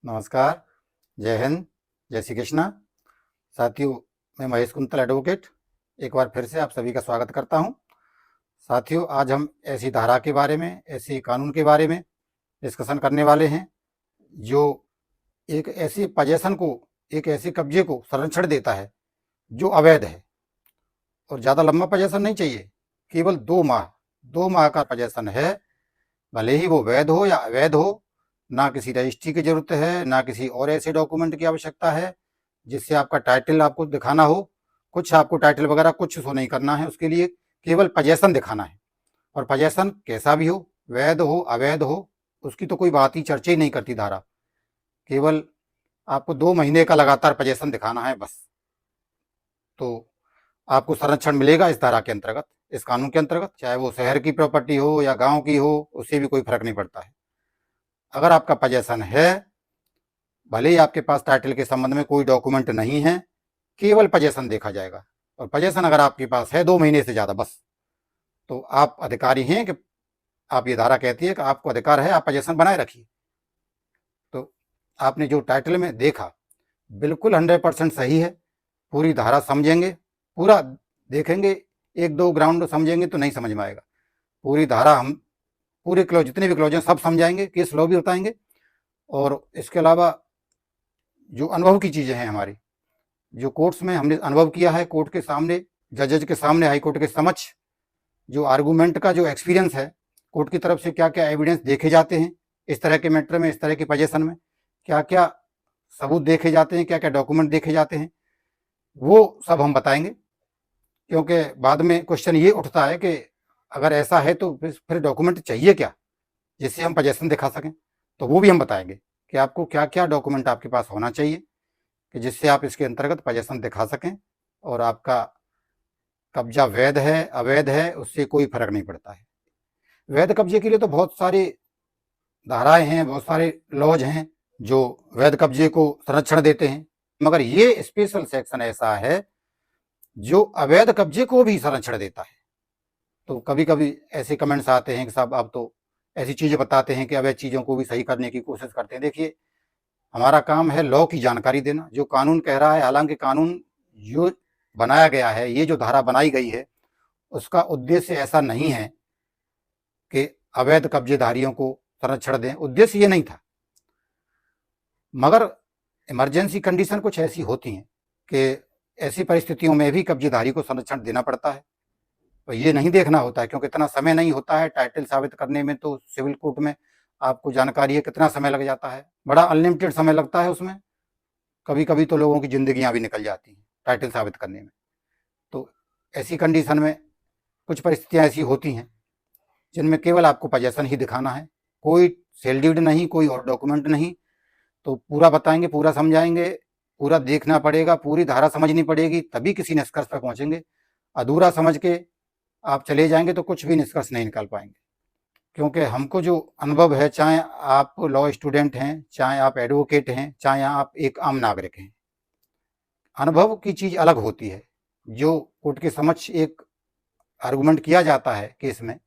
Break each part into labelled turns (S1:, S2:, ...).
S1: नमस्कार, जय हिंद, जय श्री कृष्णा। साथियों, मैं महेश कुंतल एडवोकेट एक बार फिर से आप सभी का स्वागत करता हूं। साथियों, आज हम ऐसी धारा के बारे में, ऐसे कानून के बारे में डिस्कशन करने वाले हैं जो एक ऐसी पोजीशन को, एक ऐसे कब्जे को संरक्षण देता है जो अवैध है। और ज़्यादा लंबा पोजीशन नहीं चाहिए, केवल 2 माह का पोजीशन है। भले ही वो वैध हो या अवैध हो, ना किसी रजिस्ट्री की जरूरत है, ना किसी और ऐसे डॉक्यूमेंट की आवश्यकता है जिससे आपका टाइटल आपको दिखाना हो। कुछ आपको टाइटल वगैरह कुछ शो नहीं करना है, उसके लिए केवल पोजीशन दिखाना है। और पोजीशन कैसा भी हो, वैध हो अवैध हो, उसकी तो कोई बात ही चर्चा ही नहीं करती धारा। केवल आपको 2 महीने का लगातार पोजीशन दिखाना है बस, तो आपको संरक्षण मिलेगा इस धारा के अंतर्गत, इस कानून के अंतर्गत। चाहे वो शहर की प्रॉपर्टी हो या गांव की हो, उससे भी कोई फर्क नहीं पड़ता है। अगर आपका पोजीशन है, भले ही आपके पास टाइटल के संबंध में कोई डॉक्यूमेंट नहीं है, केवल पोजीशन देखा जाएगा। और पोजीशन अगर आपके पास है 2 महीने से ज़्यादा, बस, तो आप अधिकारी हैं कि आप, ये धारा कहती है कि आपको अधिकार है, आप पोजीशन बनाए रखिए। तो आपने जो टाइटल में देखा बिल्कुल 100% सही है। पूरी धारा समझेंगे, पूरा देखेंगे, 1-2 ग्राउंड समझेंगे तो नहीं समझ में आएगा। पूरी धारा हम पूरे क्लॉज, जितने भी क्लॉज हैं सब समझाएंगे, केस लॉ भी बताएंगे। और इसके अलावा जो अनुभव की चीज़ें हैं हमारी, जो कोर्ट्स में हमने अनुभव किया है, कोर्ट के सामने, जजेज के सामने, हाई कोर्ट के समक्ष, जो आर्गूमेंट का जो एक्सपीरियंस है, कोर्ट की तरफ से क्या क्या एविडेंस देखे जाते हैं इस तरह के मैटर में, इस तरह की पोजीशन में क्या क्या सबूत देखे जाते हैं, क्या क्या डॉक्यूमेंट देखे जाते हैं, वो सब हम बताएंगे। क्योंकि बाद में क्वेश्चन ये उठता है कि अगर ऐसा है तो फिर डॉक्यूमेंट चाहिए क्या जिससे हम पोजीशन दिखा सकें। तो वो भी हम बताएंगे कि आपको क्या क्या डॉक्यूमेंट आपके पास होना चाहिए कि जिससे आप इसके अंतर्गत पोजीशन दिखा सकें। और आपका कब्जा वैध है अवैध है, उससे कोई फर्क नहीं पड़ता है। वैध कब्जे के लिए तो बहुत सारी धाराएं हैं, बहुत सारे लॉज हैं जो वैध कब्जे को संरक्षण देते हैं, मगर ये स्पेशल सेक्शन ऐसा है जो अवैध कब्जे को भी संरक्षण देता है। तो कभी कभी ऐसे कमेंट्स आते हैं कि साहब आप तो ऐसी चीजें बताते हैं कि अवैध चीजों को भी सही करने की कोशिश करते हैं। देखिए, हमारा काम है लॉ की जानकारी देना, जो कानून कह रहा है। हालांकि कानून जो बनाया गया है, ये जो धारा बनाई गई है, उसका उद्देश्य ऐसा नहीं है कि अवैध कब्जेधारियों को संरक्षण दें, उद्देश्य ये नहीं था। मगर इमरजेंसी कंडीशन कुछ ऐसी होती हैं कि ऐसी परिस्थितियों में भी कब्जेधारी को संरक्षण देना पड़ता है। तो ये नहीं देखना होता है, क्योंकि इतना समय नहीं होता है टाइटल साबित करने में। तो सिविल कोर्ट में आपको जानकारी है कितना समय लग जाता है, बड़ा अनलिमिटेड समय लगता है उसमें। कभी कभी तो लोगों की जिंदगियां भी निकल जाती हैं टाइटल साबित करने में। तो ऐसी कंडीशन में कुछ परिस्थितियां ऐसी होती हैं जिनमें केवल आपको पोजीशन ही दिखाना है, कोई सेल डीड नहीं, कोई और डॉक्यूमेंट नहीं। तो पूरा बताएंगे, पूरा समझाएंगे, पूरा देखना पड़ेगा, पूरी धारा समझनी पड़ेगी, तभी किसी निष्कर्ष पर पहुंचेंगे। अधूरा समझ के आप चले जाएंगे तो कुछ भी निष्कर्ष नहीं निकाल पाएंगे। क्योंकि हमको जो अनुभव है, चाहे आप लॉ स्टूडेंट हैं, चाहे आप एडवोकेट हैं, चाहे आप एक आम नागरिक हैं, अनुभव की चीज अलग होती है। जो कोर्ट के समक्ष एक आर्गूमेंट किया जाता है केस में,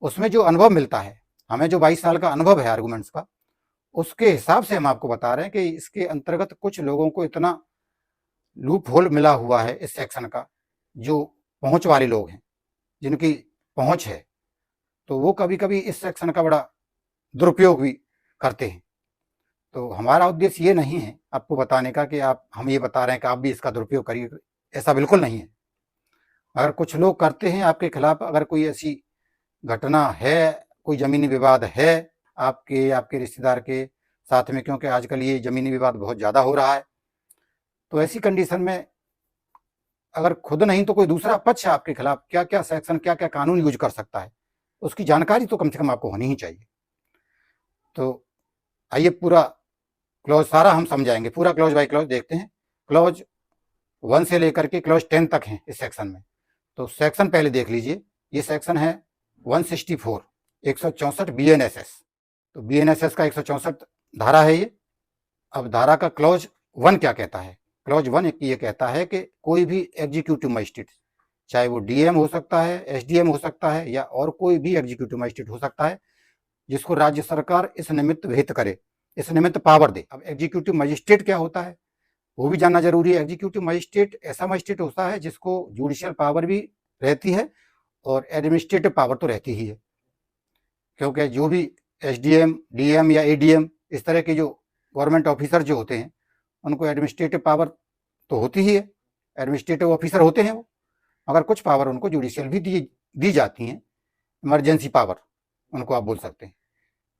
S1: उसमें जो अनुभव मिलता है हमें, जो 22 साल का अनुभव है आर्गूमेंट्स का, उसके हिसाब से हम आपको बता रहे हैं कि इसके अंतर्गत कुछ लोगों को इतना लूप होल मिला हुआ है इस सेक्शन का, जो पहुंच वाले लोग हैं, जिनकी पहुंच है, तो वो कभी कभी इस सेक्शन का बड़ा दुरुपयोग भी करते हैं। तो हमारा उद्देश्य ये नहीं है आपको बताने का कि आप, हम ये बता रहे हैं कि आप भी इसका दुरुपयोग करिए, ऐसा बिल्कुल नहीं है। अगर कुछ लोग करते हैं आपके खिलाफ, अगर कोई ऐसी घटना है, कोई जमीनी विवाद है आपके, आपके रिश्तेदार के साथ में, क्योंकि आजकल ये जमीनी विवाद बहुत ज़्यादा हो रहा है, तो ऐसी कंडीशन में अगर खुद नहीं तो कोई दूसरा पक्ष आपके खिलाफ क्या क्या सेक्शन, क्या क्या कानून यूज कर सकता है, उसकी जानकारी तो कम से कम आपको होनी ही चाहिए। तो आइए पूरा क्लॉज सारा हम समझाएंगे, पूरा क्लॉज बाय क्लॉज देखते हैं। क्लॉज 1 से लेकर के क्लॉज 10 तक है इस सेक्शन में। तो सेक्शन पहले देख लीजिए, ये सेक्शन है 164, 164 BNSS। तो BNSS का 164 धारा है ये। अब धारा का क्लॉज 1 क्या कहता है? क्लॉज 1 ये कहता है कि कोई भी एग्जीक्यूटिव मजिस्ट्रेट, चाहे वो DM हो सकता है, SDM हो सकता है, या और कोई भी एग्जीक्यूटिव मजिस्ट्रेट हो सकता है, जिसको राज्य सरकार इस निमित्त विहित करे इस निमित्त पावर दे। अब एग्जीक्यूटिव मजिस्ट्रेट क्या होता है वो भी जानना जरूरी है। एग्जीक्यूटिव मजिस्ट्रेट ऐसा मजिस्ट्रेट होता है जिसको जुडिशियल पावर भी रहती है और एडमिनिस्ट्रेटिव पावर तो रहती ही है, क्योंकि जो भी एसडीएम, डीएम या एडीएम इस तरह के जो गवर्नमेंट ऑफिसर जो होते हैं उनको एडमिनिस्ट्रेटिव पावर तो होती ही है, एडमिनिस्ट्रेटिव ऑफिसर होते हैं वो, मगर कुछ पावर उनको जुडिशियल भी दी जाती हैं, इमरजेंसी पावर उनको आप बोल सकते हैं,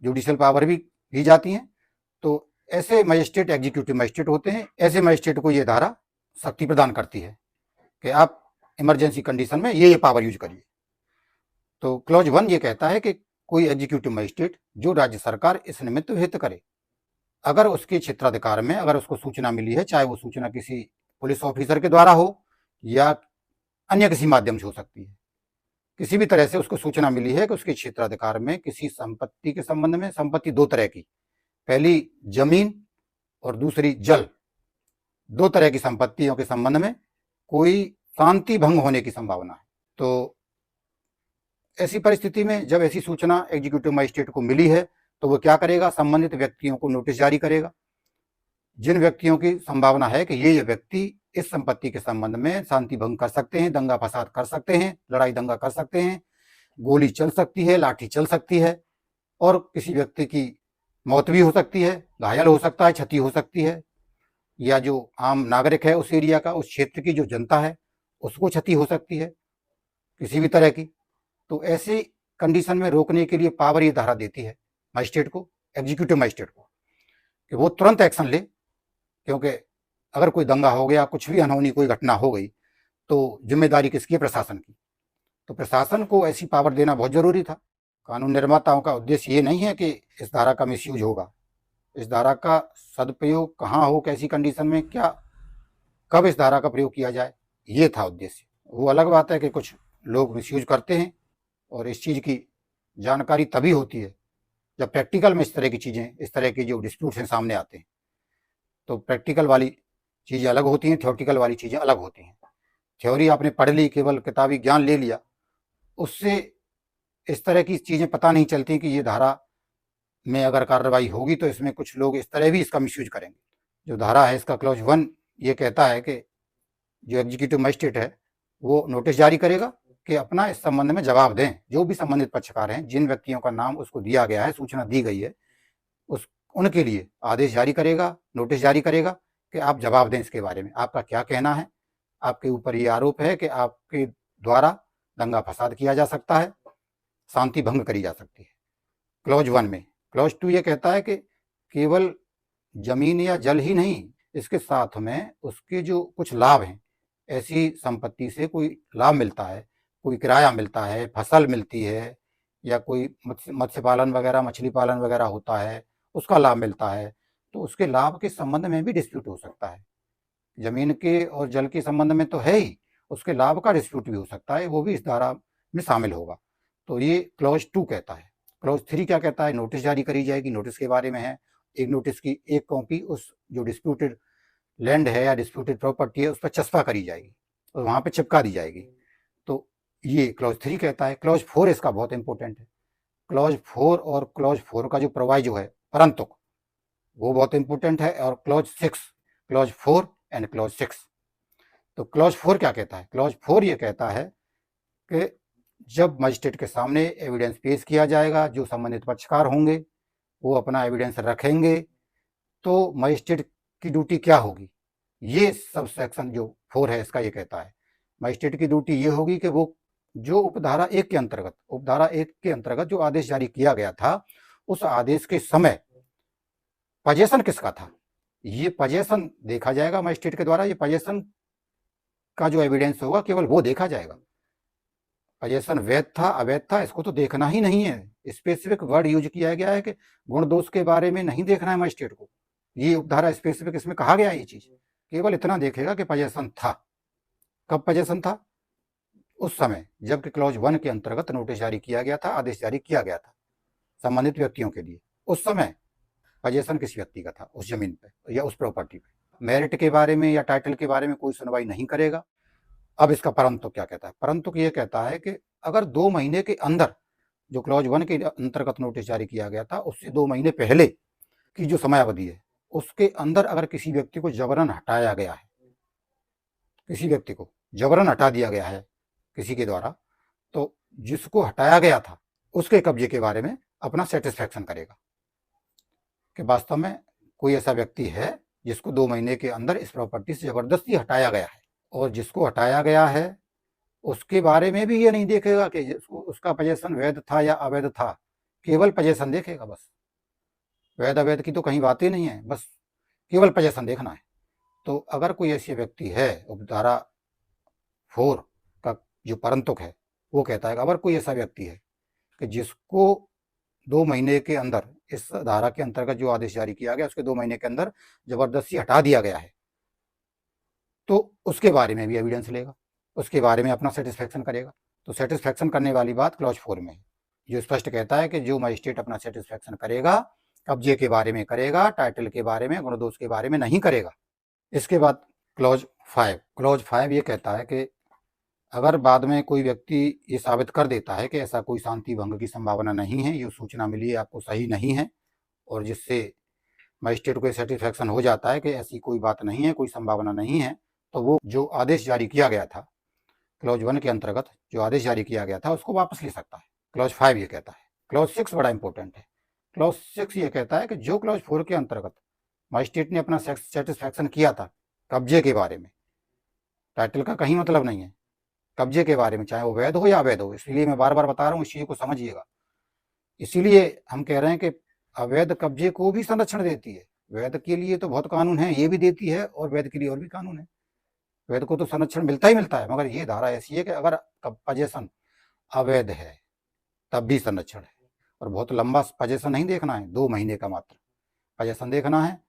S1: जुडिशियल पावर भी दी जाती हैं। तो ऐसे मजिस्ट्रेट एग्जीक्यूटिव मजिस्ट्रेट होते हैं। ऐसे मजिस्ट्रेट को ये धारा शक्ति प्रदान करती है कि आप इमरजेंसी कंडीशन में ये पावर यूज करिए। तो क्लॉज 1 ये कहता है कि कोई एग्जीक्यूटिव मजिस्ट्रेट जो राज्य सरकार इस निमित्त विहित करे, अगर उसके क्षेत्राधिकार में अगर उसको सूचना मिली है, चाहे वो सूचना किसी पुलिस ऑफिसर के द्वारा हो या अन्य किसी माध्यम से हो सकती है, किसी भी तरह से उसको सूचना मिली है कि उसके क्षेत्राधिकार में किसी संपत्ति के संबंध में, संपत्ति दो तरह की, पहली जमीन और दूसरी जल, दो तरह की संपत्तियों के संबंध में कोई शांति भंग होने की संभावना है। तो ऐसी परिस्थिति में जब ऐसी सूचना एग्जीक्यूटिव मजिस्ट्रेट को मिली है तो वो क्या करेगा, संबंधित व्यक्तियों को नोटिस जारी करेगा। जिन व्यक्तियों की संभावना है कि ये व्यक्ति इस संपत्ति के संबंध में शांति भंग कर सकते हैं, दंगा फसाद कर सकते हैं, लड़ाई दंगा कर सकते हैं, गोली चल सकती है, लाठी चल सकती है और किसी व्यक्ति की मौत भी हो सकती है, घायल हो सकता है, क्षति हो सकती है, या जो आम नागरिक है उस एरिया का, उस क्षेत्र की जो जनता है उसको क्षति हो सकती है किसी भी तरह की। तो ऐसी कंडीशन में रोकने के लिए पावर ये धारा देती है मजिस्ट्रेट को, एग्जीक्यूटिव मजिस्ट्रेट को, कि वो तुरंत एक्शन ले, क्योंकि अगर कोई दंगा हो गया, कुछ भी अनहोनी कोई घटना हो गई तो जिम्मेदारी किसकी है, प्रशासन की। तो प्रशासन को ऐसी पावर देना बहुत जरूरी था। कानून निर्माताओं का उद्देश्य ये नहीं है कि इस धारा का मिसयूज होगा, इस धारा का सदुपयोग कहाँ हो, कैसी कंडीशन में, क्या, कब इस धारा का प्रयोग किया जाए, ये था उद्देश्य। वो अलग बात है कि कुछ लोग मिसयूज करते हैं और इस चीज़ की जानकारी तभी होती है जब प्रैक्टिकल में इस तरह की चीज़ें, इस तरह के जो डिस्प्यूट्स हैं सामने आते हैं। तो प्रैक्टिकल वाली चीज़ें अलग होती हैं, थ्योरेटिकल वाली चीज़ें अलग होती हैं। थ्योरी आपने पढ़ ली, केवल किताबी ज्ञान ले लिया, उससे इस तरह की चीज़ें पता नहीं चलती कि ये धारा में अगर कार्रवाई होगी तो इसमें कुछ लोग इस तरह भी इसका मिसयूज करेंगे। जो धारा है इसका क्लॉज 1 ये कहता है कि जो एग्जीक्यूटिव मजिस्ट्रेट है वो नोटिस जारी करेगा कि अपना इस संबंध में जवाब दें। जो भी संबंधित पक्षकार हैं, जिन व्यक्तियों का नाम उसको दिया गया है, सूचना दी गई है, उनके लिए आदेश जारी करेगा, नोटिस जारी करेगा कि आप जवाब दें इसके बारे में, आपका क्या कहना है, आपके ऊपर ये आरोप है कि आपके द्वारा दंगा फसाद किया जा सकता है, शांति भंग करी जा सकती है। क्लॉज 1 में क्लॉज 2 ये कहता है कि केवल जमीन या जल ही नहीं, इसके साथ में उसके जो कुछ लाभ हैं, ऐसी संपत्ति से कोई लाभ मिलता है, कोई किराया मिलता है, फसल मिलती है, या कोई मत्स्य पालन वगैरह, मछली पालन वगैरह होता है, उसका लाभ मिलता है, तो उसके लाभ के संबंध में भी डिस्प्यूट हो सकता है। जमीन के और जल के संबंध में तो है ही, उसके लाभ का डिस्प्यूट भी हो सकता है, वो भी इस धारा में शामिल होगा। तो ये क्लॉज 2 कहता है। क्लॉज 3 क्या कहता है, नोटिस जारी करी जाएगी। नोटिस के बारे में है, एक नोटिस की एक कॉपी उस जो डिस्प्यूटेड लैंड है या डिस्प्यूटेड प्रॉपर्टी है उस पर चस्पा करी जाएगी और वहाँ पे चिपका दी जाएगी। तो ये क्लॉज 3 कहता है। क्लॉज 4 इसका बहुत इंपॉर्टेंट है। क्लॉज 4 और क्लॉज 4 का जो प्रोवाइजो है, परंतुक, वो बहुत इंपॉर्टेंट है। और क्लॉज 6, क्लॉज 4 एंड क्लॉज 6। तो क्लॉज 4 क्या कहता है? क्लॉज 4 ये कहता है कि जब मजिस्ट्रेट के सामने एविडेंस पेश किया जाएगा, जो संबंधित पक्षकार होंगे वो अपना एविडेंस रखेंगे, तो मजिस्ट्रेट की ड्यूटी क्या होगी, ये सब सेक्शन जो 4 है इसका ये कहता है। मजिस्ट्रेट की ड्यूटी ये होगी कि वो जो उपधारा 1 के अंतर्गत जो आदेश जारी किया गया था, उस आदेश के समय पजेशन किसका था, ये पजेशन देखा जाएगा मजिस्ट्रेट के द्वारा। ये पजेशन का जो एविडेंस होगा केवल वो देखा जाएगा। पजेशन वैध था अवैध था इसको तो देखना ही नहीं है। स्पेसिफिक वर्ड यूज किया गया है कि गुण दोष के बारे में नहीं देखना है मजिस्ट्रेट को। ये उपधारा स्पेसिफिक इसमें कहा गया है। ये चीज केवल इतना देखेगा कि पजेशन था। कब पजेशन था? उस समय जबकि क्लॉज 1 के अंतर्गत नोटिस जारी किया गया था, आदेश जारी किया गया था संबंधित व्यक्तियों के लिए। उस समय पजेशन किस व्यक्ति का था उस जमीन पे या उस प्रॉपर्टी पे। मेरिट के बारे में या टाइटल के बारे में कोई सुनवाई नहीं करेगा। अब इसका परंतु क्या कहता है? परंतु ये कहता है कि अगर 2 महीने के अंदर, जो क्लॉज 1 के अंतर्गत नोटिस जारी किया गया था उससे 2 महीने पहले की जो समयावधि है उसके अंदर अगर किसी व्यक्ति को जबरन हटाया गया है, किसी व्यक्ति को जबरन हटा दिया गया है किसी के द्वारा, तो जिसको हटाया गया था उसके कब्जे के बारे में अपना सेटिस्फैक्शन करेगा कि वास्तव में कोई ऐसा व्यक्ति है जिसको 2 महीने के अंदर इस प्रॉपर्टी से जबरदस्ती हटाया गया है। और जिसको हटाया गया है उसके बारे में भी ये नहीं देखेगा कि उसका पोजेशन वैध था या अवैध था, केवल पोजेशन देखेगा बस। वैध अवैध की तो कहीं बात ही नहीं है, बस केवल पोजेशन देखना है। तो अगर कोई ऐसी व्यक्ति है, उपधारा 4 का जो परंतुक है वो कहता है कि अगर कोई ऐसा व्यक्ति है कि जिसको 2 महीने के अंदर इस धारा के अंतर्गत जो आदेश जारी किया गया उसके 2 महीने के अंदर जबरदस्ती हटा दिया गया है, तो उसके बारे में भी एविडेंस लेगा, उसके बारे में अपना सेटिस्फैक्शन करेगा। तो सेटिस्फैक्शन करने वाली बात क्लॉज 4 में है, जो स्पष्ट कहता है कि जो मजिस्ट्रेट अपना सेटिस्फैक्शन करेगा, कब्जे के बारे में करेगा, टाइटल के बारे में, गुणदोष के बारे में नहीं करेगा। इसके बाद क्लॉज 5 ये कहता है कि अगर बाद में कोई व्यक्ति ये साबित कर देता है कि ऐसा कोई शांति भंग की संभावना नहीं है, ये सूचना मिली है आपको सही नहीं है, और जिससे मजिस्ट्रेट को सेटिस्फैक्शन हो जाता है कि ऐसी कोई बात नहीं है, कोई संभावना नहीं है, तो वो जो आदेश जारी किया गया था क्लॉज 1 के अंतर्गत जो आदेश जारी किया गया था उसको वापस ले सकता है। क्लॉज 5 ये कहता है। क्लॉज 6 बड़ा इंपॉर्टेंट है। क्लॉज 6 ये कहता है कि जो क्लॉज 4 के अंतर्गत मजिस्ट्रेट ने अपना सेटिस्फैक्शन किया था कब्जे के बारे में, टाइटल का कहीं मतलब नहीं है, कब्जे के बारे में, चाहे वो वैध हो या अवैध हो, इसलिए मैं बार बार बता रहा हूँ, इस चीज को समझिएगा। इसीलिए हम कह रहे हैं कि अवैध कब्जे को भी संरक्षण देती है। वैध के लिए तो बहुत कानून है, ये भी देती है, और वैध के लिए और भी कानून है। वैध को तो संरक्षण मिलता ही मिलता है, मगर ये धारा ऐसी है कि अगर पोजेशन अवैध है तब भी संरक्षण है। और बहुत लंबा पोजेशन नहीं देखना है, 2 महीने का मात्र पोजेशन देखना है,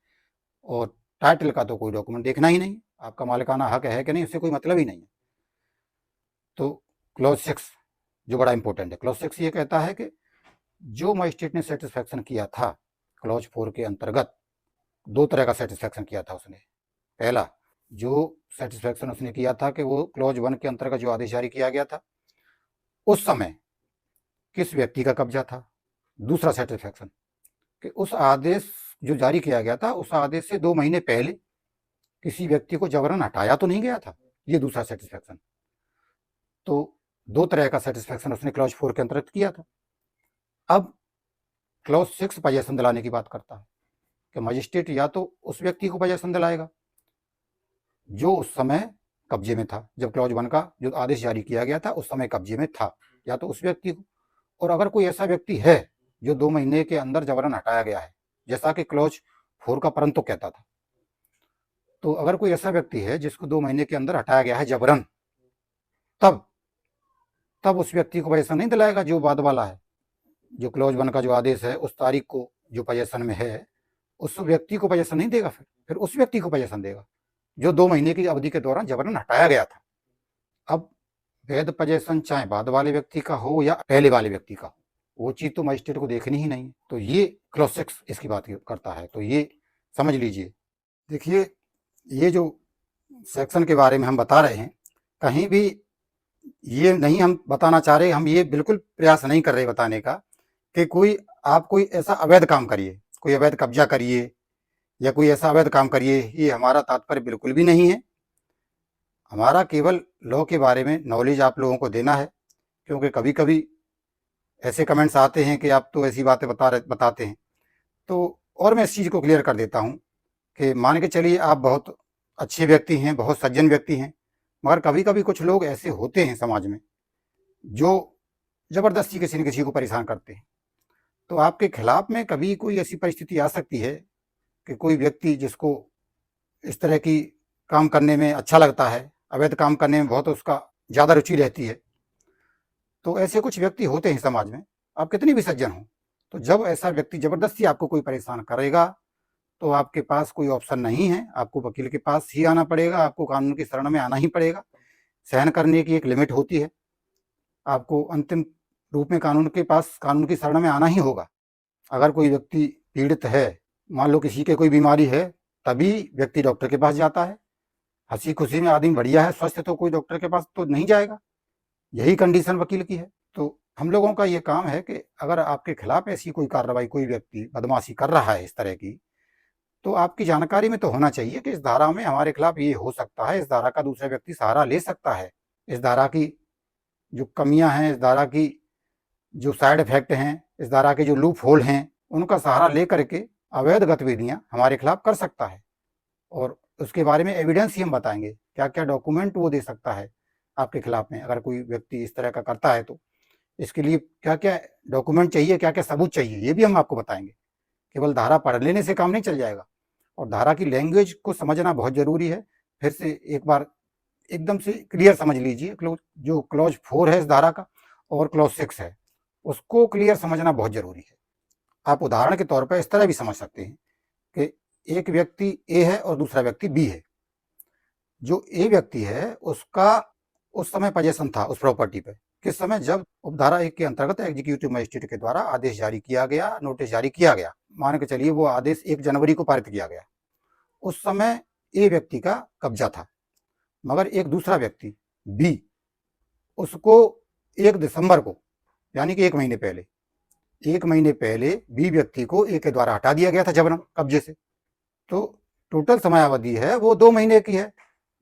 S1: और टाइटल का तो कोई डॉक्यूमेंट देखना ही नहीं, आपका मालिकाना हक है कि नहीं उससे कोई मतलब ही नहीं है। तो क्लॉज 6 जो बड़ा इंपॉर्टेंट है, क्लॉज 6 ये कहता है कि जो मजिस्ट्रेट ने सेटिस्फैक्शन किया था क्लॉज 4 के अंतर्गत, 2 तरह का सेटिस्फैक्शन किया था उसने। पहला जो सेटिस्फैक्शन उसने किया था कि वो क्लॉज 1 के अंतर्गत जो आदेश जारी किया गया था उस समय किस व्यक्ति का कब्जा था। दूसरा सेटिस्फैक्शन कि उस आदेश जो जारी किया गया था उस आदेश से 2 महीने पहले किसी व्यक्ति को जबरन हटाया तो नहीं गया था, ये दूसरा सेटिस्फैक्शन। तो 2 तरह का सेटिस्फैक्शन उसने क्लॉज 4 के अंतर्गत किया था। अब क्लॉज 6 पोजेशन दिलाने की बात करता है कि मजिस्ट्रेट या तो उस व्यक्ति को पोजेशन दिलाएगा जो उस समय कब्जे में था, जब क्लॉज 1 का जो आदेश जारी किया गया था उस समय कब्जे में था, या तो उस व्यक्ति को। और अगर कोई ऐसा व्यक्ति है जो 2 महीने के अंदर जबरन हटाया गया है, जैसा कि क्लॉज 4 का परंतु कहता था, तो अगर कोई ऐसा व्यक्ति है जिसको 2 महीने के अंदर हटाया गया है जबरन, तब उस व्यक्ति को पोजेशन नहीं दिलाएगा जो बाद वाला है। जो क्लॉज 1 का जो आदेश है उस तारीख को जो पोजेशन में है उस व्यक्ति को पोजेशन नहीं देगा, फिर उस व्यक्ति को पोजेशन देगा जो 2 महीने की अवधि के दौरान जबरन हटाया गया था। अब वैध पोजेशन चाहे बाद वाले व्यक्ति का हो या पहले वाले व्यक्ति का हो, वो चीज तो मजिस्ट्रेट को देखनी ही नहीं। तो ये क्लॉज 6 इसकी बात करता है, तो ये समझ लीजिए। देखिए, ये जो सेक्शन के बारे में हम बता रहे हैं, कहीं भी ये नहीं हम बताना चाह रहे, हम ये बिल्कुल प्रयास नहीं कर रहे बताने का कि आप कोई ऐसा अवैध काम करिए, कोई अवैध कब्जा करिए या कोई ऐसा अवैध काम करिए, ये हमारा तात्पर्य बिल्कुल भी नहीं है। हमारा केवल लॉ के बारे में नॉलेज आप लोगों को देना है, क्योंकि कभी कभी ऐसे कमेंट्स आते हैं कि आप तो ऐसी बातें बताते हैं। तो और मैं इस चीज़ को क्लियर कर देता हूँ कि मान के चलिए आप बहुत अच्छे व्यक्ति हैं, बहुत सज्जन व्यक्ति हैं, मगर कभी कभी कुछ लोग ऐसे होते हैं समाज में जो ज़बरदस्ती किसी न किसी को परेशान करते हैं। तो आपके खिलाफ में कभी कोई ऐसी परिस्थिति आ सकती है कि कोई व्यक्ति जिसको इस तरह की काम करने में अच्छा लगता है, अवैध काम करने में बहुत उसका ज़्यादा रुचि रहती है, तो ऐसे कुछ व्यक्ति होते हैं समाज में, आप कितनी भी सज्जन हो, तो जब ऐसा व्यक्ति ज़बरदस्ती आपको कोई परेशान करेगा तो आपके पास कोई ऑप्शन नहीं है, आपको वकील के पास ही आना पड़ेगा, आपको कानून की शरण में आना ही पड़ेगा। सहन करने की एक लिमिट होती है, आपको अंतिम रूप में कानून की शरण में आना ही होगा। अगर कोई व्यक्ति पीड़ित है, मान लो किसी के कोई बीमारी है, तभी व्यक्ति डॉक्टर के पास जाता है। हंसी खुशी में आदमी बढ़िया है, स्वस्थ, तो कोई डॉक्टर के पास तो नहीं जाएगा। यही कंडीशन वकील की है। तो हम लोगों का ये काम है कि अगर आपके खिलाफ ऐसी कोई कार्रवाई, कोई व्यक्ति बदमाशी कर रहा है इस तरह की, तो आपकी जानकारी में तो होना चाहिए कि इस धारा में हमारे खिलाफ ये हो सकता है, इस धारा का दूसरा व्यक्ति सहारा ले सकता है, इस धारा की जो कमियां हैं, इस धारा की जो साइड इफेक्ट हैं, इस धारा के जो लूप होल हैं, उनका सहारा लेकर के अवैध गतिविधियां हमारे खिलाफ कर सकता है। और उसके बारे में एविडेंस ही हम बताएंगे, क्या क्या डॉक्यूमेंट वो दे सकता है आपके खिलाफ में, अगर कोई व्यक्ति इस तरह का करता है तो इसके लिए क्या क्या डॉक्यूमेंट चाहिए, क्या क्या सबूत चाहिए, ये भी हम आपको बताएंगे। केवल धारा पढ़ लेने से काम नहीं चल जाएगा, और धारा की लैंग्वेज को समझना बहुत जरूरी है। फिर से एक बार एकदम से क्लियर समझ लीजिए, जो क्लॉज 4 है इस धारा का और क्लॉज 6 है, उसको क्लियर समझना बहुत जरूरी है। आप उदाहरण के तौर पर इस तरह भी समझ सकते हैं कि एक व्यक्ति ए है और दूसरा व्यक्ति बी है। जो ए व्यक्ति है उसका उस समय पोजेशन था उस प्रॉपर्टी पे, किस समय, जब उपधारा 1 के अंतर्गत एग्जीक्यूटिव मजिस्ट्रेट के द्वारा आदेश जारी किया गया, नोटिस जारी किया गया। मान के चलिए वो आदेश 1 जनवरी को पारित किया गया, उस समय ए व्यक्ति का कब्जा था। मगर एक दूसरा व्यक्ति बी, उसको 1 दिसंबर को, यानी कि 1 महीने पहले बी व्यक्ति को ए के द्वारा हटा दिया गया था जबरन कब्जे से। तो टोटल समयावधि है वो 2 महीने की है,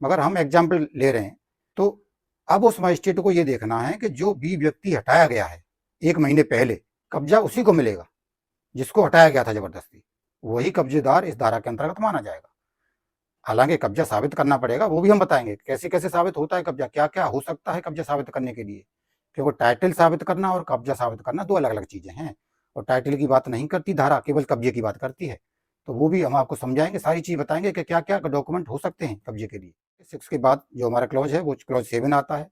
S1: मगर हम एग्जाम्पल ले रहे हैं। तो अब उस मजिस्ट्रेट को ये देखना है कि जो बी व्यक्ति हटाया गया है 1 महीने पहले, कब्जा उसी को मिलेगा जिसको हटाया गया था जबरदस्ती, वही कब्जेदार इस धारा के अंतर्गत माना जाएगा। हालांकि कब्जा साबित करना पड़ेगा, वो भी हम बताएंगे कैसे कैसे साबित होता है कब्जा, क्या क्या हो सकता है कब्जा साबित करने के लिए, क्योंकि टाइटल साबित करना और कब्जा साबित करना 2 अलग अलग चीजें हैं, और टाइटल की बात नहीं करती धारा, केवल कब्जे की बात करती है। तो वो भी हम आपको समझाएंगे, सारी चीज बताएंगे कि क्या क्या डॉक्यूमेंट हो सकते हैं कब्जे के लिए। 6 के बाद जो हमारा क्लॉज है वो क्लॉज 7 आता है।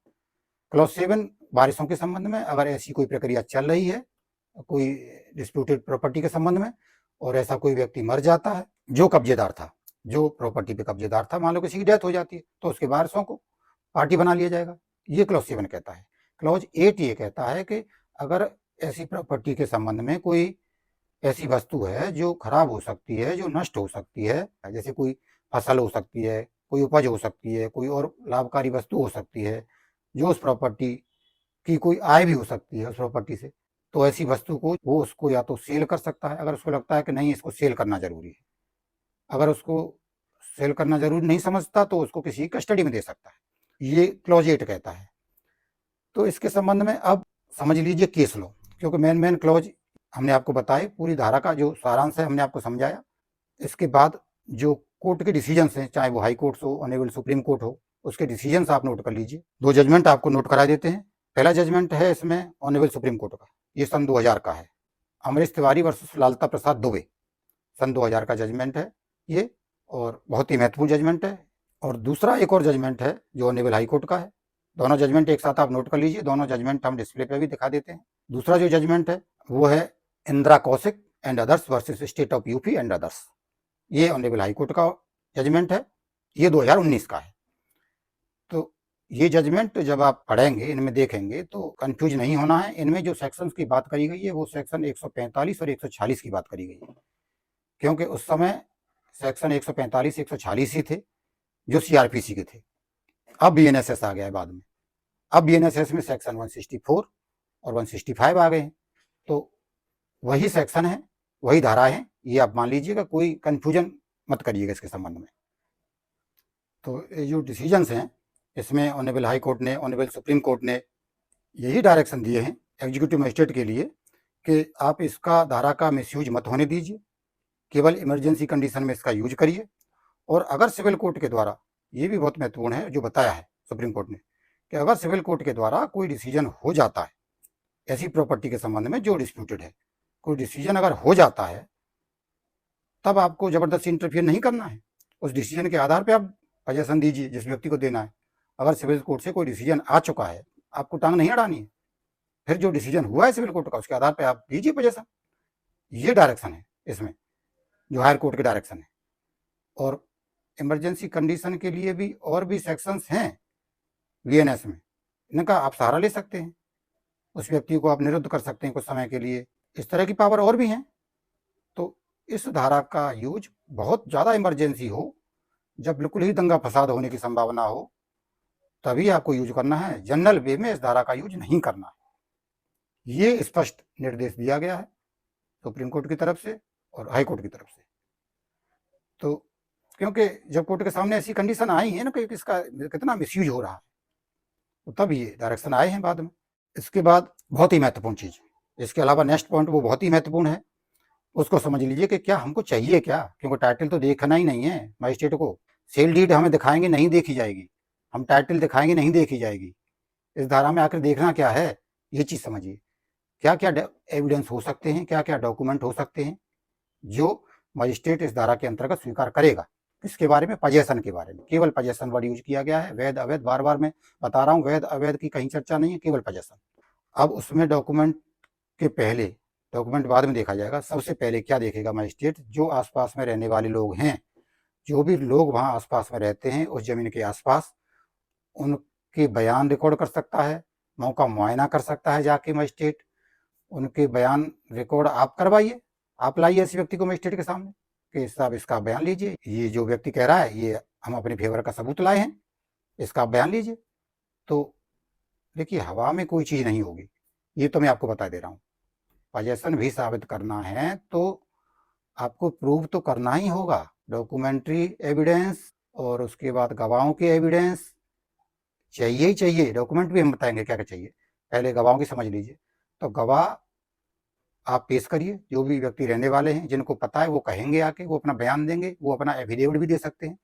S1: क्लॉज 7 बारिशों के संबंध में, अगर ऐसी कोई प्रक्रिया चल रही है कोई डिस्प्यूटेड प्रॉपर्टी के संबंध में, और ऐसा कोई व्यक्ति मर जाता है जो कब्जेदार था, जो प्रॉपर्टी पे कब्जेदार था, मान लो किसी की डेथ हो जाती है, तो उसके वारिसों को पार्टी बना लिया जाएगा। ये क्लॉज 7 कहता है। क्लॉज 8 ये कहता है कि अगर ऐसी प्रॉपर्टी के संबंध में कोई ऐसी वस्तु है जो खराब हो सकती है, जो नष्ट हो सकती है, जैसे कोई फसल हो सकती है, कोई उपज हो सकती है, कोई और लाभकारी वस्तु हो सकती है, जो उस प्रॉपर्टी की कोई आय भी हो सकती है उस प्रॉपर्टी से, तो ऐसी वस्तु को वो उसको या तो सेल कर सकता है, अगर उसको लगता है कि नहीं इसको सेल करना जरूरी है। अगर उसको सेल करना जरूरी नहीं समझता तो उसको किसी कस्टडी में दे सकता है। ये क्लॉज 8 कहता है। तो इसके संबंध में अब समझ लीजिए केस लॉ, क्योंकि मेन क्लॉज हमने आपको बताए, पूरी धारा का जो सारांश है हमने आपको समझाया। इसके बाद जो कोर्ट के डिसीजंस हैं, चाहे वो हाई कोर्ट हो, ऑनरेबल सुप्रीम कोर्ट हो, उसके डिसीजंस आप नोट कर लीजिए। 2 जजमेंट आपको नोट करा देते हैं। पहला जजमेंट है इसमें ऑनरेबल सुप्रीम कोर्ट का, ये सन 2000 का है, अमरीश तिवारी वर्सेस लालता प्रसाद दुबे, सन 2000 का जजमेंट है ये, और बहुत ही महत्वपूर्ण जजमेंट है। और दूसरा एक और जजमेंट है जो ऑनरेबल हाई कोर्ट का है। दोनों जजमेंट एक साथ आप नोट कर लीजिए, दोनों जजमेंट हम डिस्प्ले पे भी दिखा देते हैं। दूसरा जो जजमेंट है वो है Indira Kaushik and others versus state of UP and others, ये ऑनरेबल हाई कोर्ट का जजमेंट है, ये 2019 का है। तो ये जजमेंट जब आप पढ़ेंगे, इनमें देखेंगे तो कंफ्यूज नहीं होना है। इनमें जो सेक्शंस की बात करी गई है वो सेक्शन 145 और 146 की बात करी गई है, क्योंकि उस समय सेक्शन 145 146 ही थे जो सीआरपीसी के थे। अब बीएनएसएस आ गया है बाद में, अब बीएनएसएस में सेक्शन 164 और 165 आ गए हैं। तो वही सेक्शन है, वही धारा है, ये आप मान लीजिएगा, कोई कंफ्यूजन मत करिएगा इसके संबंध में। तो ये जो डिसीजंस हैं इसमें ऑनरेबल हाई कोर्ट ने, ऑनरेबल सुप्रीम कोर्ट ने यही डायरेक्शन दिए हैं एग्जीक्यूटिव मजिस्ट्रेट के लिए कि आप इसका धारा का मिसयूज मत होने दीजिए, केवल इमरजेंसी कंडीशन में इसका यूज करिए। और अगर सिविल कोर्ट के द्वारा, ये भी बहुत महत्वपूर्ण है जो बताया है सुप्रीम कोर्ट ने, कि अगर सिविल कोर्ट के द्वारा कोई डिसीजन हो जाता है ऐसी प्रॉपर्टी के संबंध में जो डिस्प्यूटेड है, कोई डिसीजन अगर हो जाता है, तब आपको जबरदस्ती इंटरफियर नहीं करना है। उस डिसीजन के आधार पर आप पोजेशन दीजिए जिस व्यक्ति को देना है। अगर सिविल कोर्ट से कोई डिसीजन आ चुका है, आपको टांग नहीं अड़ानी है, फिर जो डिसीजन हुआ है सिविल कोर्ट का उसके आधार पर आप दीजिए पोजेशन। ये डायरेक्शन है इसमें, जो हायर कोर्ट के डायरेक्शन है। और इमरजेंसी कंडीशन के लिए भी और भी सेक्शंस हैं वीएनएस में, इनका आप सहारा ले सकते हैं, उस व्यक्ति को आप निरुद्ध कर सकते हैं कुछ समय के लिए, इस तरह की पावर और भी हैं। तो इस धारा का यूज बहुत ज़्यादा इमरजेंसी हो, जब बिल्कुल ही दंगा फसाद होने की संभावना हो, तभी आपको यूज करना है। जनरल वे में इस धारा का यूज नहीं करना है। ये स्पष्ट निर्देश दिया गया है सुप्रीम कोर्ट की तरफ से और हाई कोर्ट की तरफ से। तो क्योंकि जब कोर्ट के सामने ऐसी कंडीशन आई है ना कि इसका कितना मिसयूज हो रहा है, तो तब ये डायरेक्शन आए हैं बाद में। इसके बाद बहुत ही महत्वपूर्ण चीज, इसके अलावा नेक्स्ट पॉइंट वो बहुत ही महत्वपूर्ण है, उसको समझ लीजिए कि क्या हमको चाहिए क्या, क्योंकि टाइटल तो देखना ही नहीं है मजिस्ट्रेट को। सेल डीड हमें दिखाएंगे नहीं देखी जाएगी, हम टाइटल दिखाएंगे नहीं देखी जाएगी। इस धारा में आकर देखना क्या है, ये चीज समझिए। क्या क्या एविडेंस हो सकते हैं, क्या क्या डॉक्यूमेंट हो सकते हैं जो मजिस्ट्रेट इस धारा के अंतर्गत स्वीकार करेगा। इसके बारे में पजेशन के बारे में, केवल पजेशन वर्ड यूज किया गया है, वैध अवैध बार बार मैं बता रहा हूँ, वैध अवैध की कहीं चर्चा नहीं है, केवल पजेशन। अब उसमें डॉक्यूमेंट के पहले, डॉक्यूमेंट बाद में देखा जाएगा, सबसे पहले क्या देखेगा मजिस्ट्रेट, जो आसपास में रहने वाले लोग हैं, जो भी लोग वहां आसपास में रहते हैं उस जमीन के आसपास, उनके बयान रिकॉर्ड कर सकता है, मौका मुआयना कर सकता है जाके मजिस्ट्रेट। उनके बयान रिकॉर्ड आप करवाइए, आप लाइए ऐसे व्यक्ति को मजिस्ट्रेट के सामने कि साहब इसका बयान लीजिए, ये जो व्यक्ति कह रहा है ये हम अपने फेवर का सबूत लाए हैं, इसका बयान लीजिए। तो देखिए हवा में कोई चीज नहीं होगी, ये तो मैं आपको बता दे रहा हूँ। पजेशन भी साबित करना है तो आपको प्रूव तो करना ही होगा, डॉक्यूमेंट्री एविडेंस और उसके बाद गवाहों के एविडेंस चाहिए ही चाहिए। डॉक्यूमेंट भी हम बताएंगे क्या क्या चाहिए, पहले गवाहों की समझ लीजिए। तो गवाह आप पेश करिए, जो भी व्यक्ति रहने वाले हैं जिनको पता है वो कहेंगे आके, वो अपना बयान देंगे, वो अपना एफिडेविट भी दे सकते हैं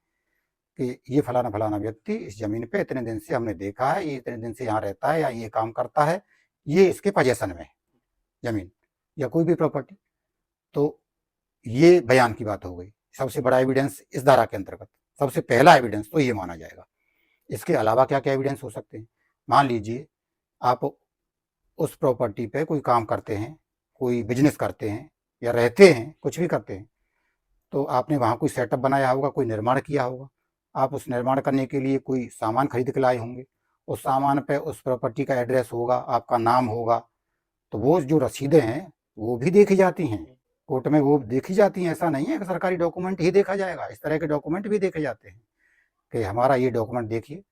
S1: कि ये फलाना फलाना व्यक्ति इस जमीन पे इतने दिन से हमने देखा है, ये इतने दिन से यहाँ रहता है या ये काम करता है, ये इसके पजेशन में है जमीन या कोई भी प्रॉपर्टी। तो ये बयान की बात हो गई, सबसे बड़ा एविडेंस इस धारा के अंतर्गत, सबसे पहला एविडेंस तो ये माना जाएगा। इसके अलावा क्या क्या एविडेंस हो सकते हैं, मान लीजिए आप उस प्रॉपर्टी पे कोई काम करते हैं, कोई बिजनेस करते हैं या रहते हैं, कुछ भी करते हैं, तो आपने वहाँ कोई सेटअप बनाया होगा, कोई निर्माण किया होगा, आप उस निर्माण करने के लिए कोई सामान खरीद के लाए होंगे, उस सामान पे उस प्रॉपर्टी का एड्रेस होगा, आपका नाम होगा, तो वो जो रसीदें हैं वो भी देखी जाती हैं कोर्ट में, वो देखी जाती हैं। ऐसा नहीं है कि सरकारी डॉक्यूमेंट ही देखा जाएगा, इस तरह के डॉक्यूमेंट भी देखे जाते हैं कि हमारा ये डॉक्यूमेंट देखिए,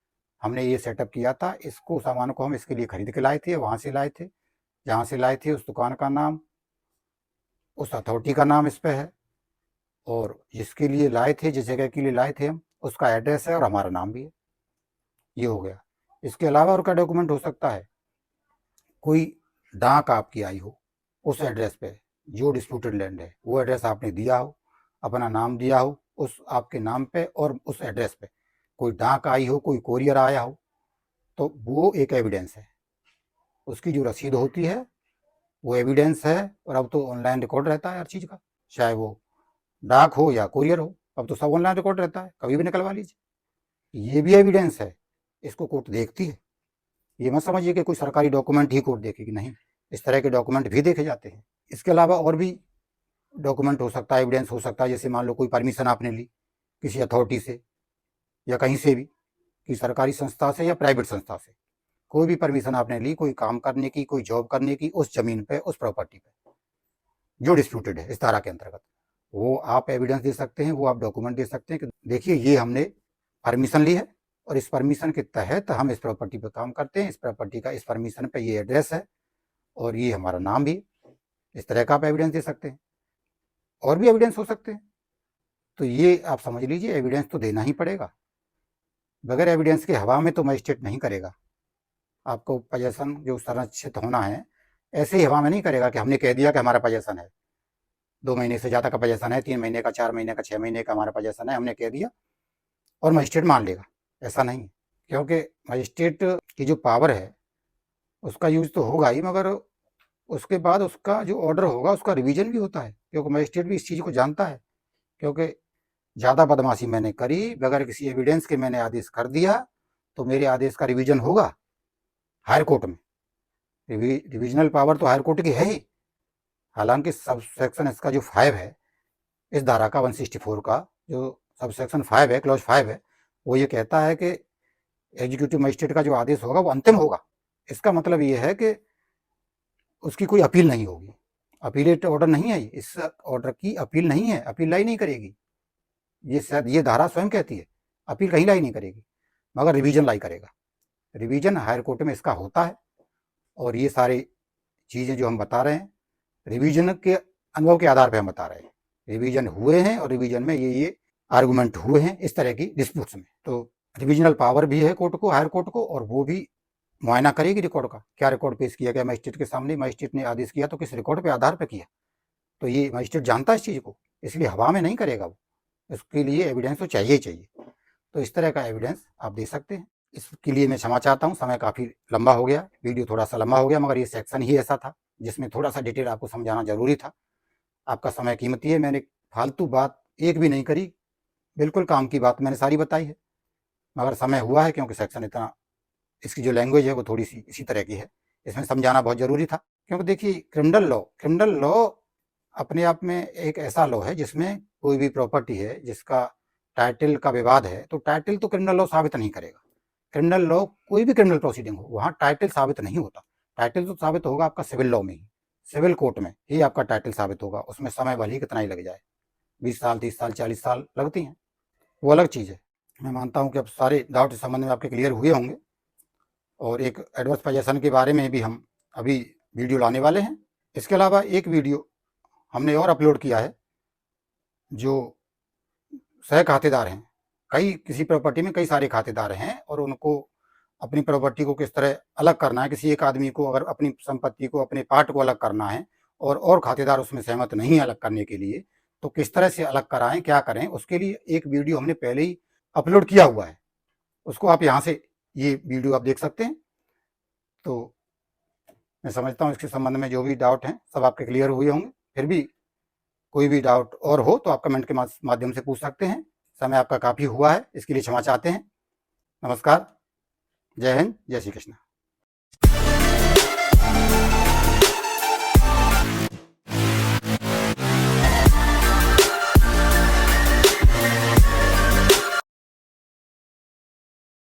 S1: हमने ये सेटअप किया था, इसको सामान को हम इसके लिए खरीद के लाए थे, वहाँ से लाए थे, जहाँ से लाए थे उस दुकान का नाम, उस अथॉरिटी का नाम इस पे है, और जिसके लिए लाए थे, जिस जगह के लिए लाए थे हम, उसका एड्रेस है और हमारा नाम भी है। ये हो गया। इसके अलावा और क्या डॉक्यूमेंट हो सकता है, कोई डाक आपकी आई हो उस एड्रेस पे, जो डिस्प्यूटेड लैंड है वो एड्रेस आपने दिया हो, अपना नाम दिया हो उस आपके नाम पे और उस एड्रेस पे, कोई डाक आई हो, कोई कोरियर आया हो, तो वो एक एविडेंस है। उसकी जो रसीद होती है वो एविडेंस है, और अब तो ऑनलाइन रिकॉर्ड रहता है हर चीज़ का, चाहे वो डाक हो या कोरियर हो, अब तो सब ऑनलाइन रिकॉर्ड रहता है, कभी भी निकलवा लीजिए। ये भी एविडेंस है, इसको कोर्ट देखती है। ये मत समझिए कि कोई सरकारी डॉक्यूमेंट ही कोर्ट देखेगी, नहीं, इस तरह के डॉक्यूमेंट भी देखे जाते हैं। इसके अलावा और भी डॉक्यूमेंट हो सकता है, एविडेंस हो सकता है, जैसे मान लो कोई परमिशन आपने ली किसी अथॉरिटी से या कहीं से भी, कि सरकारी संस्था से या प्राइवेट संस्था से, कोई भी परमिशन आपने ली कोई काम करने की, कोई जॉब करने की उस जमीन पे, उस प्रॉपर्टी पे जो डिस्प्यूटेड है इस धारा के अंतर्गत, वो आप एविडेंस दे सकते हैं, वो आप डॉक्यूमेंट दे सकते हैं कि देखिए ये हमने परमिशन ली है और इस परमिशन के तहत हम इस प्रॉपर्टी पे काम करते हैं, इस प्रॉपर्टी का इस परमिशन पे ये एड्रेस है और ये हमारा नाम भी, इस तरह का आप एविडेंस दे सकते हैं। और भी एविडेंस हो सकते हैं, तो ये आप समझ लीजिए एविडेंस तो देना ही पड़ेगा, बगैर एविडेंस के हवा में तो मजिस्ट्रेट नहीं करेगा। आपको पजेशन जो संरक्षित होना है ऐसे ही हवा में नहीं करेगा कि हमने कह दिया कि हमारा पजेशन है, 2 महीने से ज़्यादा का पजेशन है, 3 महीने का, 4 महीने का, 6 महीने का हमारा पजेशन है, हमने कह दिया और मजिस्ट्रेट मान लेगा, ऐसा नहीं है। क्योंकि मजिस्ट्रेट की जो पावर है उसका यूज तो होगा ही, मगर उसके बाद उसका जो ऑर्डर होगा उसका रिवीजन भी होता है, क्योंकि मजिस्ट्रेट भी इस चीज़ को जानता है, क्योंकि ज़्यादा बदमाशी मैंने करी, बगैर किसी एविडेंस के मैंने आदेश कर दिया, तो मेरे आदेश का रिवीजन होगा हायर कोर्ट में। रिविजनल पावर तो हायर कोर्ट की है ही, हालांकि सब सेक्शन इसका जो 5 है इस धारा का 164 का जो सब सेक्शन 5 है, क्लॉज 5 है, वो ये कहता है कि एग्जीक्यूटिव मजिस्ट्रेट का जो आदेश होगा वो अंतिम होगा। इसका मतलब ये है कि उसकी कोई अपील नहीं होगी, अपीलेट ऑर्डर नहीं है, इस ऑर्डर की अपील नहीं है, अपील लाई नहीं करेगी, ये शायद ये धारा स्वयं कहती है, अपील कहीं लाई नहीं करेगी, मगर रिवीजन लाई करेगा। रिवीजन हायर कोर्ट में इसका होता है, और ये सारे चीज़ें जो हम बता रहे हैं रिवीजन के अनुभव के आधार पर हम बता रहे हैं। रिवीजन हुए हैं और रिवीजन में ये आर्गूमेंट हुए हैं इस तरह की डिस्प्यूट्स में। तो रिविजनल पावर भी है कोर्ट को, हायर कोर्ट को, और वो भी मुआयना करेगी रिकॉर्ड का, क्या रिकॉर्ड पेश किया गया मजिस्ट्रेट के सामने, मजिस्ट्रेट ने आदेश किया तो किस रिकॉर्ड पे आधार पर किया। तो ये मजिस्ट्रेट जानता है इस चीज़ को, इसलिए हवा में नहीं करेगा वो, इसके लिए एविडेंस तो चाहिए ही चाहिए। तो इस तरह का एविडेंस आप दे सकते हैं। इसके लिए मैं क्षमा चाहता हूँ, समय काफ़ी लंबा हो गया, वीडियो थोड़ा सा लंबा हो गया, मगर ये सेक्शन ही ऐसा था जिसमें थोड़ा सा डिटेल आपको समझाना जरूरी था। आपका समय कीमती है, मैंने फालतू बात एक भी नहीं करी, बिल्कुल काम की बात मैंने सारी बताई है, मगर समय हुआ है क्योंकि सेक्शन इतना, इसकी जो लैंग्वेज है वो थोड़ी सी इसी तरह की है, इसमें समझाना बहुत ज़रूरी था। क्योंकि देखिए क्रिमिनल लॉ अपने आप में एक ऐसा लॉ है जिसमें कोई भी प्रॉपर्टी है जिसका टाइटल का विवाद है, तो टाइटल तो क्रिमिनल लॉ साबित नहीं करेगा। क्रिमिनल लॉ कोई भी क्रिमिनल प्रोसीडिंग हो वहाँ टाइटल साबित नहीं होता, टाइटल तो साबित होगा आपका सिविल लॉ में ही, सिविल कोर्ट में ही आपका टाइटल साबित होगा। उसमें समय भले ही कितना ही लग जाए, 20 साल 30 साल 40 साल लगती हैं, वो अलग चीज़ है। मैं मानता हूँ कि अब सारे डाउट इस संबंध में आपके क्लियर हुए होंगे, और एक एडवर्स पोजेशन के बारे में भी हम अभी वीडियो लाने वाले हैं। इसके अलावा एक वीडियो हमने और अपलोड किया है, जो सह खातेदार हैं, किसी प्रॉपर्टी में कई सारे खातेदार हैं और उनको अपनी प्रॉपर्टी को किस तरह अलग करना है, किसी एक आदमी को अगर अपनी संपत्ति को, अपने पार्ट को अलग करना है और खातेदार उसमें सहमत नहीं अलग करने के लिए, तो किस तरह से अलग कराएं, क्या करें, उसके लिए एक वीडियो हमने पहले ही अपलोड किया हुआ है, उसको आप यहाँ से ये वीडियो आप देख सकते हैं। तो मैं समझता हूँ इसके संबंध में जो भी डाउट हैं सब आपके क्लियर हुए होंगे। फिर भी कोई भी डाउट और हो तो आप कमेंट के माध्यम से पूछ सकते हैं। समय आपका काफ़ी हुआ है, इसके लिए क्षमा चाहते हैं। नमस्कार, जय हिंद, जय श्री कृष्ण।